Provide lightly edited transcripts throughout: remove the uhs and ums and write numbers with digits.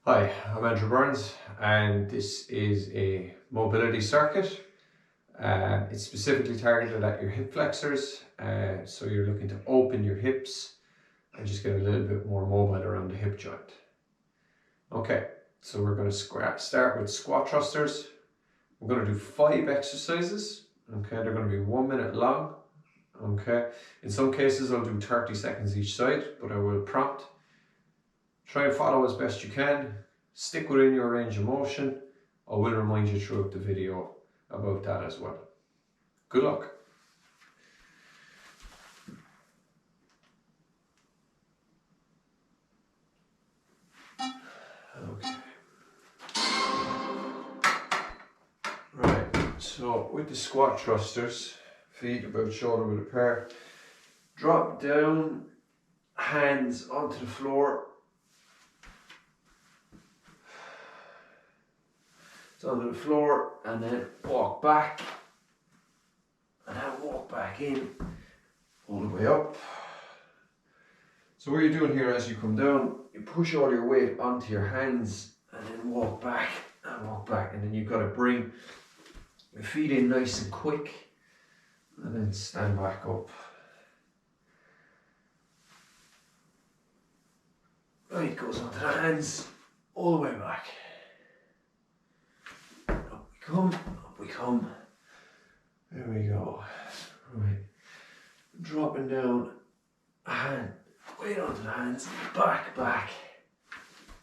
Hi, I'm Andrew Burns and this is a mobility circuit. It's specifically targeted at your hip flexors, so you're looking to open your hips and just get a little bit more mobile around the hip joint. Okay, so we're going to start with squat thrusters. We're going to do 5 exercises. Okay, they're going to be 1 minute long. Okay, in some cases I'll do 30 seconds each side, but I will prompt. Try and follow as best you can. Stick within your range of motion. I will remind you throughout the video about that as well. Good luck. Okay. Right, so with the squat thrusters, feet about shoulder width apart, drop down, hands onto the floor. Onto the floor, and then walk back, and then walk back in, all the way up. So what you're doing here as you come down, you push all your weight onto your hands, and then walk back, and then you've got to bring your feet in nice and quick, and then stand back up. Right, goes onto the hands, all the way back. Up we come. There we go. Right. Dropping down, hand, weight onto the hands, back,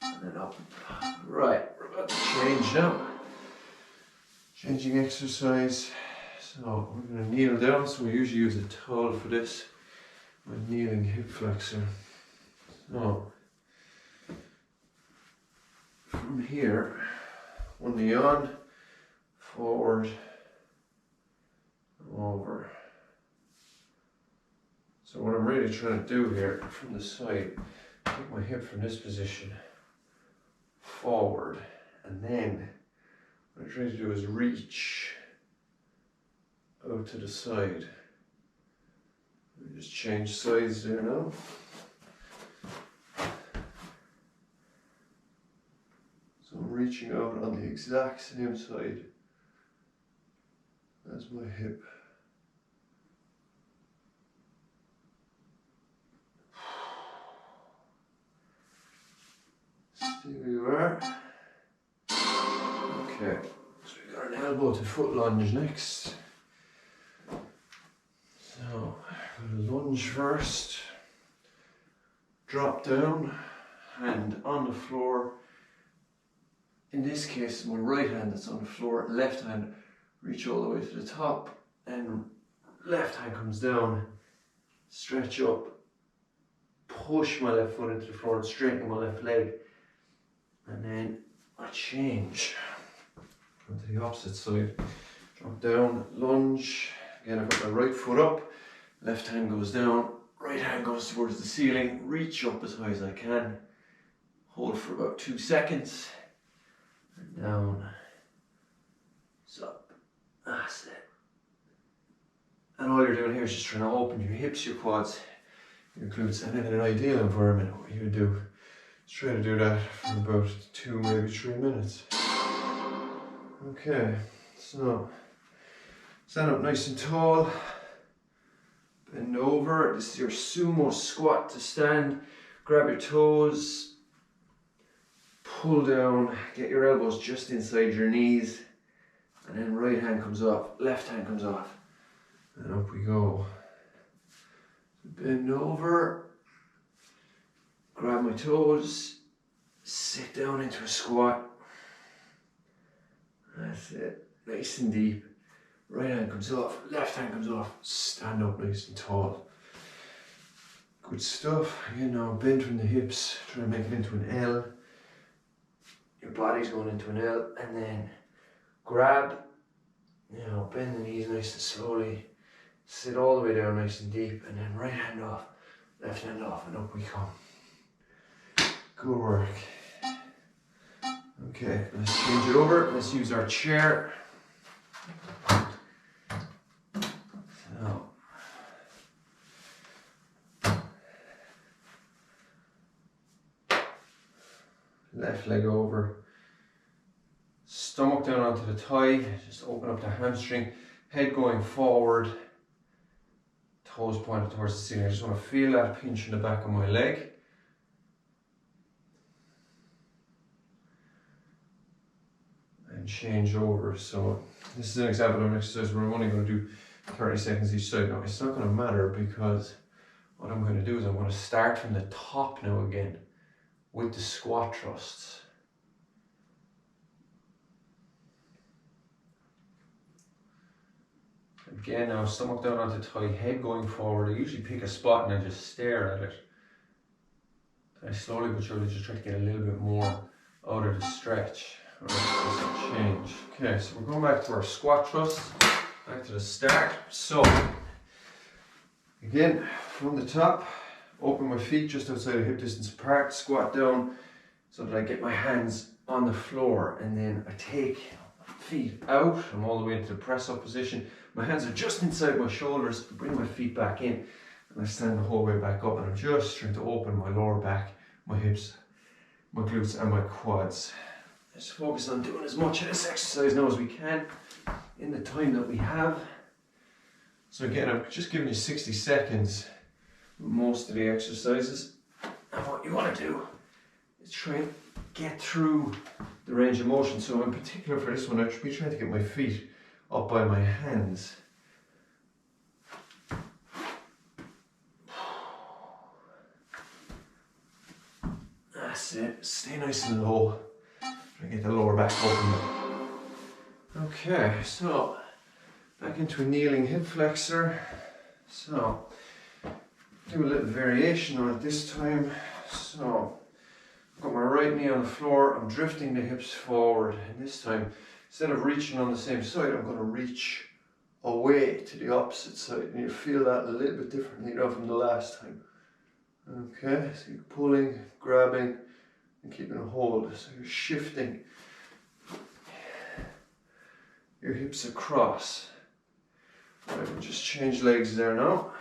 and then up. Right, we're about to change now. Changing exercise. So we're going to kneel down, so we usually use a towel for this. My kneeling hip flexor. So from here, one knee on, forward, over. So what I'm really trying to do here from the side, take my hip from this position forward, and then what I'm trying to do is reach out to the side. Let me just change sides there now. So I'm reaching out on the exact same side as my hip. Stay where you are. Okay, so we got an elbow to foot lunge next. So, lunge first. Drop down, hand on the floor. In this case, my right hand that's on the floor, left hand reach all the way to the top, and left hand comes down, stretch up, push my left foot into the floor and straighten my left leg, and then I change onto the opposite side. Drop down, lunge, again I've got my right foot up, left hand goes down, right hand goes towards the ceiling, reach up as high as I can, hold for about 2 seconds, and down, up. That's it. And all you're doing here is just trying to open your hips, your quads, your glutes, and in an ideal environment, what you would do is try to do that for about 2, maybe 3 minutes. Okay, so stand up nice and tall, bend over. This is your sumo squat to stand. Grab your toes, pull down, get your elbows just inside your knees. And then right hand comes off, left hand comes off, and up we go. Bend over, grab my toes, sit down into a squat. That's it, nice and deep. Right hand comes off, left hand comes off, stand up nice and tall. Good stuff. Again now, bend from the hips, try to make it into an L. Your body's going into an L, and then grab, bend the knees nice and slowly, sit all the way down nice and deep, and then right hand off, left hand off, and up we come. Good work. Okay, let's change it over. Let's use our chair. So, left leg over, stomach down onto the thigh, just open up the hamstring, head going forward, toes pointed towards the ceiling. I just want to feel that pinch in the back of my leg. And change over. So this is an example of an exercise where I'm only going to do 30 seconds each side. Now it's not going to matter because what I'm going to do is I'm going to start from the top now again with the squat thrusts. Again now, stomach down onto thigh, head going forward. I usually pick a spot and I just stare at it. I slowly but surely just try to get a little bit more out of the stretch. Alright, change. Okay, so we're going back to our squat thrusts, back to the start. So, again, from the top, open my feet just outside of hip distance apart, squat down so that I get my hands on the floor, and then I take feet out. I'm all the way into the press up position. My hands are just inside my shoulders, bring my feet back in, and I stand the whole way back up, and I'm just trying to open my lower back, my hips, my glutes and my quads. Just focus on doing as much of this exercise now as we can in the time that we have. So again, I'm just giving you 60 seconds with most of the exercises. And what you want to do is try and get through the range of motion. So in particular for this one, I should be trying to get my feet up by my hands. That's it. Stay nice and low. Try to get the lower back open. Okay, so back into a kneeling hip flexor. So do a little variation on it this time. So I've got my right knee on the floor, I'm drifting the hips forward, and this time instead of reaching on the same side, I'm going to reach away to the opposite side, and you'll feel that a little bit differently now from the last time. Okay, so you're pulling, grabbing and keeping a hold, so you're shifting your hips across. Right, we'll just change legs there now.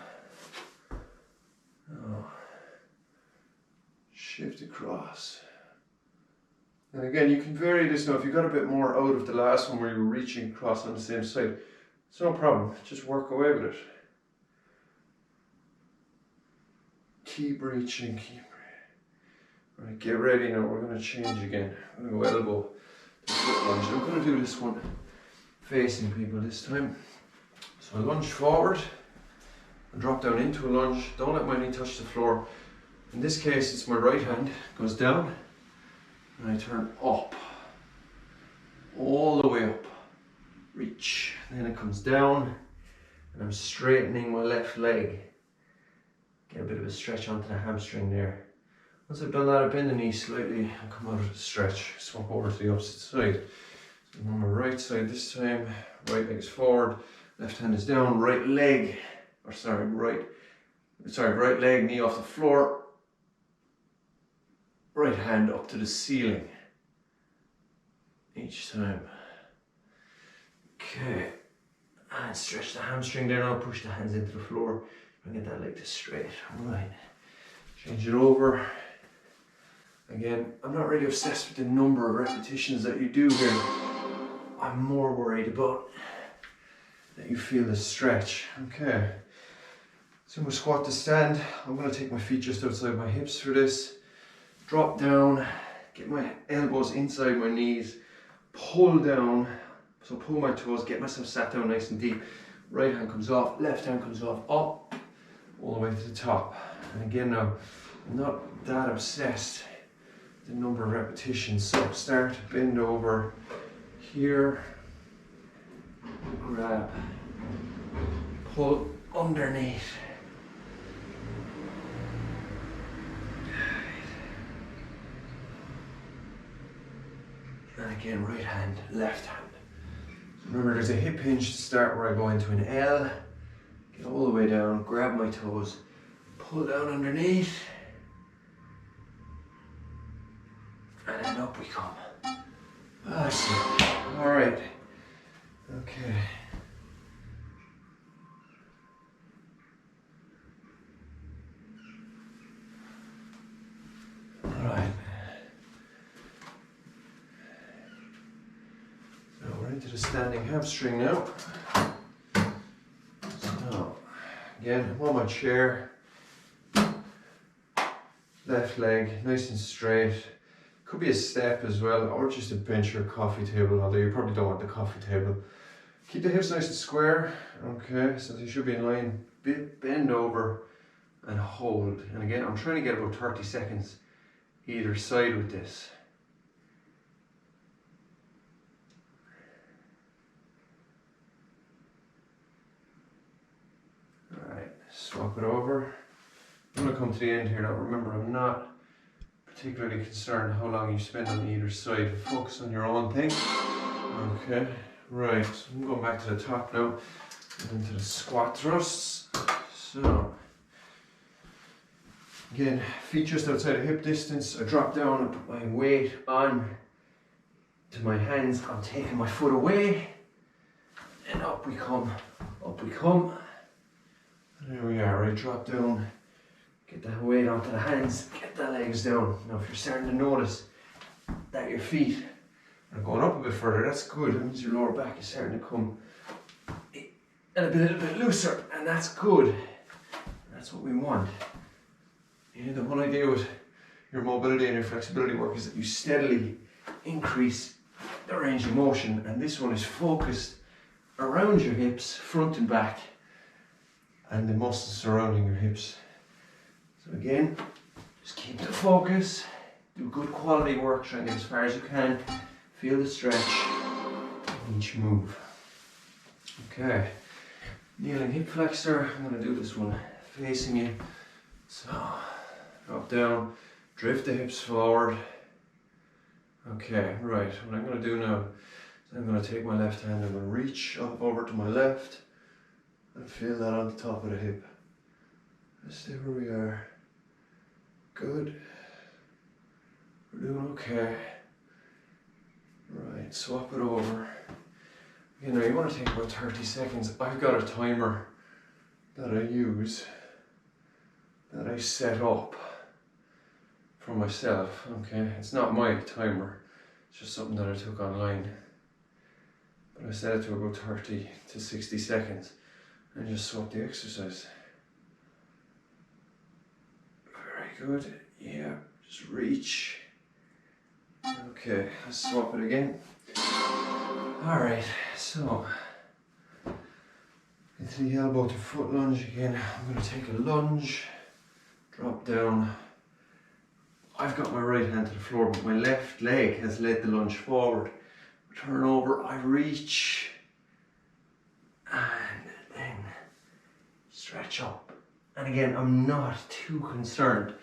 Shift across. And again, you can vary this now. If you got a bit more out of the last one where you were reaching across on the same side, it's no problem. Just work away with it. Keep reaching, keep. Right, get ready now. We're going to change again. I'm going to go elbow to foot lunge. I'm going to do this one facing people this time. So I lunge forward and drop down into a lunge. Don't let my knee touch the floor. In this case, it's my right hand goes down and I turn up, all the way up, reach. Then it comes down and I'm straightening my left leg. Get a bit of a stretch onto the hamstring there. Once I've done that, I bend the knee slightly and come out of the stretch. Swap over to the opposite side. So I'm on my right side this time, right leg's forward, left hand is down, right leg, right leg, knee off the floor, right hand up to the ceiling each time. Okay, and stretch the hamstring there now, push the hands into the floor and get that leg to straight. Alright, change it over. Again, I'm not really obsessed with the number of repetitions that you do here. I'm more worried about that you feel the stretch. Okay, so I'm going to squat to stand. I'm going to take my feet just outside my hips for this. Drop down, get my elbows inside my knees, pull down, so pull my toes, get myself sat down nice and deep. Right hand comes off, left hand comes off, up, all the way to the top. And again now, I'm not that obsessed with the number of repetitions. So start, bend over here, grab, pull underneath. And again, right hand, left hand. Remember, there's a hip hinge to start where I go into an L, get all the way down, grab my toes, pull down underneath, and then up we come. That's it. All right. Okay. All right. into the standing hamstring now. So, again, I'm on my chair. Left leg nice and straight. Could be a step as well, or just a bench or coffee table, although you probably don't want the coffee table. Keep the hips nice and square. Okay, so they should be in line. Bend over and hold. And again, I'm trying to get about 30 seconds either side with this. Alright, swap it over. I'm going to come to the end here now. Remember, I'm not particularly concerned how long you spend on either side. Focus on your own thing. Okay, right, so I'm going back to the top now. And into the squat thrusts. So, again, feet just outside of hip distance. I drop down and put my weight on to my hands. I'm taking my foot away. And up we come, up we come. There we are, right, drop down. Get that weight onto the hands, get the legs down. Now if you're starting to notice that your feet are going up a bit further, that's good. That means your lower back is starting to come a little bit looser, and that's good. That's what we want. Yeah, the whole idea with your mobility and your flexibility work is that you steadily increase the range of motion, and this one is focused around your hips, front and back, and the muscles surrounding your hips. So again, just keep the focus, do good quality work, try and get as far as you can, feel the stretch in each move. Okay, kneeling hip flexor, I'm going to do this one facing you. So, drop down, drift the hips forward. Okay, right, what I'm going to do now is I'm going to take my left hand, I'm going to reach up over to my left and feel that on the top of the hip. Let's stay where we are. Good. We're doing okay. Right, swap it over. You know, you want to take about 30 seconds. I've got a timer that I use, that I set up for myself, okay? It's not my timer, it's just something that I took online. But I set it to about 30 to 60 seconds and just swap the exercise. Very good, yeah, just reach. Okay, let's swap it again. Alright, so into the elbow to foot lunge again. I'm going to take a lunge, drop down. I've got my right hand to the floor, but my left leg has led the lunge forward. Turn over, I reach, and then stretch up. And again, I'm not too concerned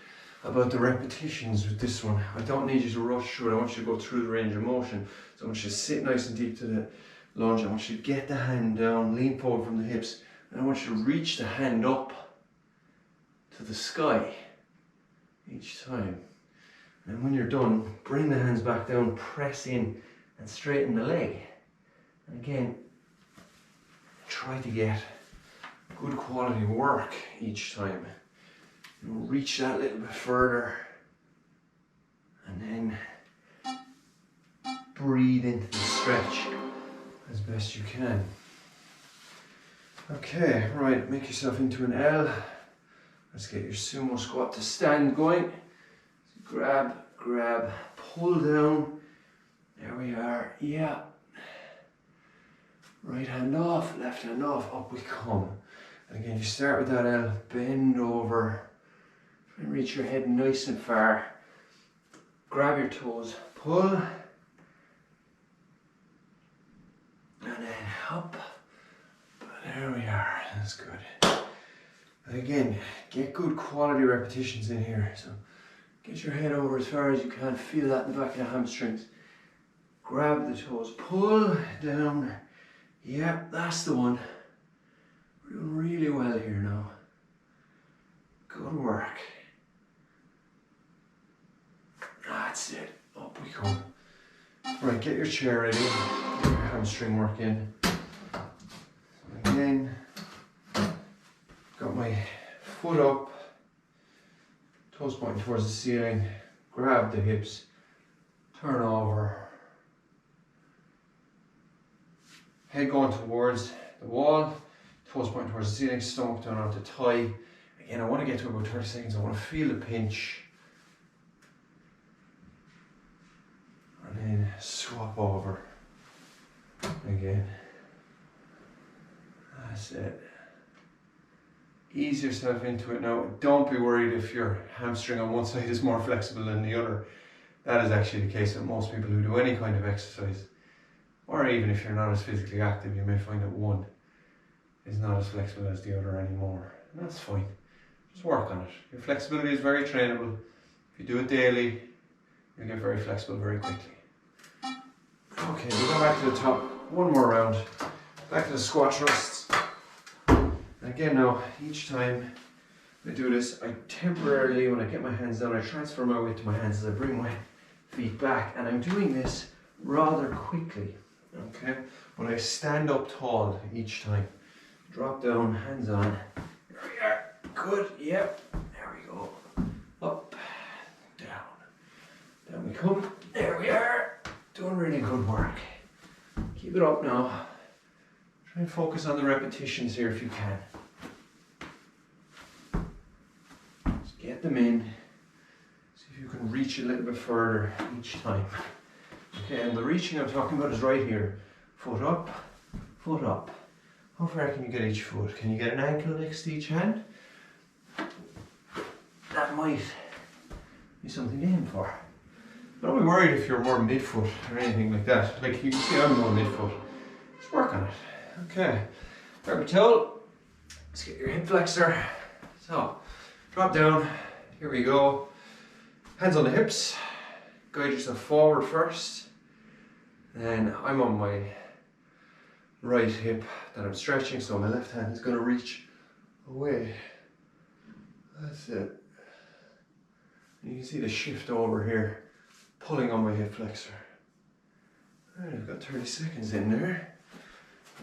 about the repetitions with this one. I don't need you to rush through it. I want you to go through the range of motion. So I want you to sit nice and deep to the lunge. I want you to get the hand down, lean forward from the hips, and I want you to reach the hand up to the sky each time. And when you're done, bring the hands back down, press in and straighten the leg. And again, try to get good quality work each time. Reach that a little bit further and then breathe into the stretch as best you can. Okay, right, make yourself into an L. Let's get your sumo squat to stand going. So grab, grab, pull down. There we are, yeah. Right hand off, left hand off, up we come. And again, you start with that L, bend over. And reach your head nice and far. Grab your toes, pull, and then up. There we are, that's good. And again, get good quality repetitions in here. So get your head over as far as you can, feel that in the back of the hamstrings. Grab the toes, pull down. Yep, that's the one. We're doing really well here now. Good work. That's it, up we come. Right, get your chair ready, get your hamstring work in. Again, got my foot up, toes pointing towards the ceiling, grab the hips, turn over, head going towards the wall, toes pointing towards the ceiling, stomach down onto thigh. Again, I want to get to about 30 seconds. I want to feel the pinch. And then swap over again. That's it. Ease yourself into it now. Don't be worried if your hamstring on one side is more flexible than the other. That is actually the case with most people who do any kind of exercise. Or even if you're not as physically active, you may find that one is not as flexible as the other anymore. And that's fine. Just work on it. Your flexibility is very trainable. If you do it daily, you'll get very flexible very quickly. Okay, we'll go back to the top. One more round. Back to the squat thrusts. And again now, each time I do this, I temporarily, when I get my hands down, I transfer my weight to my hands as I bring my feet back. And I'm doing this rather quickly. Okay? When I stand up tall each time. Drop down, hands on. There we are. Good, yep. There we go. Up, down. Down we come. There we are. Doing really good work. Keep it up now. Try and focus on the repetitions here if you can. Just get them in. See if you can reach a little bit further each time. Okay, and the reaching I'm talking about is right here. Foot up, foot up. How far can you get each foot? Can you get an ankle next to each hand? That might be something to aim for. But don't be worried if you're more midfoot or anything like that. Like you can see I'm more midfoot. Just work on it. Okay. Grab your toe. Let's get your hip flexor. So, drop down. Here we go. Hands on the hips. Guide yourself forward first. Then I'm on my right hip that I'm stretching, so my left hand is going to reach away. That's it. And you can see the shift over here, pulling on my hip flexor. Alright, I've got 30 seconds in there.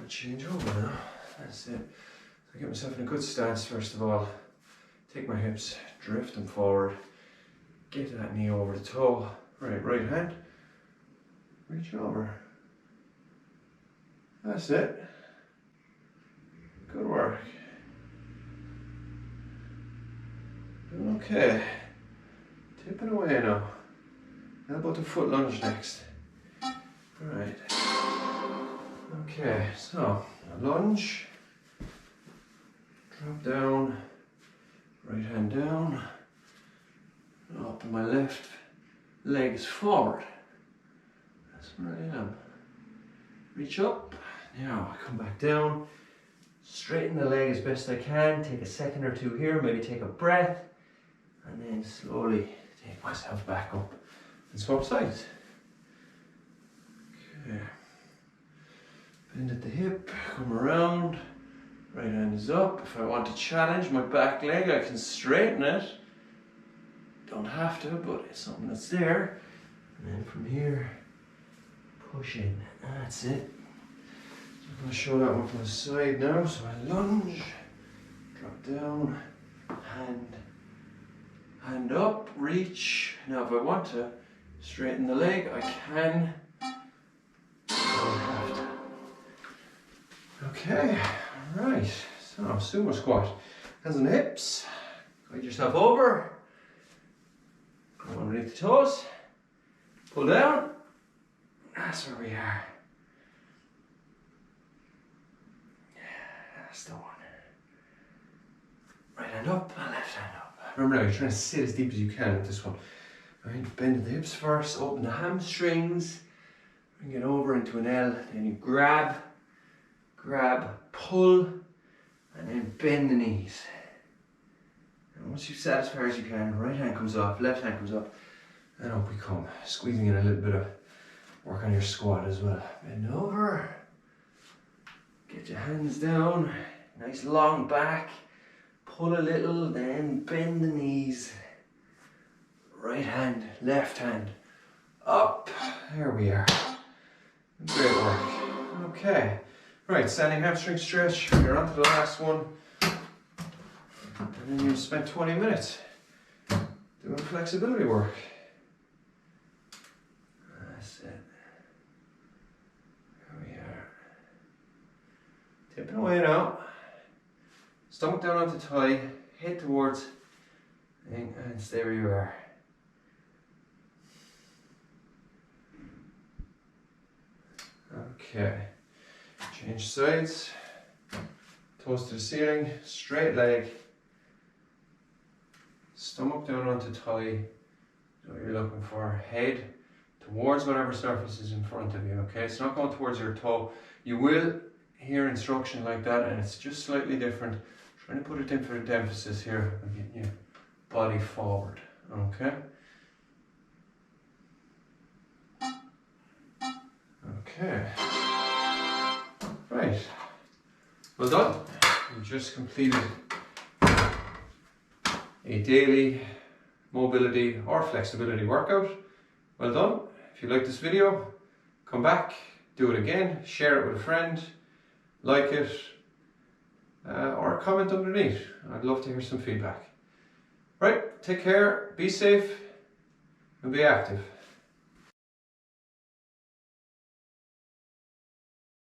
I'll change over now. That's it. So I get myself in a good stance first of all. Take my hips, drift them forward. Get that knee over the toe. Right hand. Reach over. That's it. Good work. Doing okay. Tipping away now. How about the foot lunge next? Alright. Okay, so a lunge. Drop down. Right hand down. Up and my left leg is forward. That's where I am. Reach up. Now I come back down. Straighten the leg as best I can. Take a second or two here. Maybe take a breath. And then slowly take myself back up and swap sides. Okay. Bend at the hip. Come around. Right hand is up. If I want to challenge my back leg, I can straighten it. Don't have to, but it's something that's there. And then from here, push in. That's it. So I'm going to show that one from the side now. So I lunge, drop down, hand up, reach. Now if I want to straighten the leg, I can. Don't have to. Okay, alright. So sumo squat. Hands on the hips. Guide yourself over. Go underneath the toes. Pull down. That's where we are. That's the one. Right hand up and left hand up. Remember now, you're trying to sit as deep as you can with this one. Right, bend the hips first, open the hamstrings, bring it over into an L, then you grab, pull, and then bend the knees. And once you've sat as far as you can, right hand comes up, left hand comes up, and up we come. Squeezing in a little bit of work on your squat as well. Bend over, get your hands down, nice long back, pull a little, then bend the knees. Right hand, left hand, up. There we are. Great work. Okay. Right, standing hamstring stretch. You're on to the last one. And then you spend 20 minutes doing flexibility work. That's it. There we are. Tipping away now. Stomach down onto thigh, head towards, and stay where you are. Okay, change sides, toes to the ceiling, straight leg, stomach down onto thigh, what you're looking for, head towards whatever surface is in front of you, okay? It's not going towards your toe. You will hear instruction like that and it's just slightly different. Trying to put a different emphasis here and getting your body forward, okay? Okay. Right. Well done. You just completed a daily mobility or flexibility workout. Well done. If you like this video, come back, do it again, share it with a friend, like it, or comment underneath. I'd love to hear some feedback. Right, take care, be safe, and be active.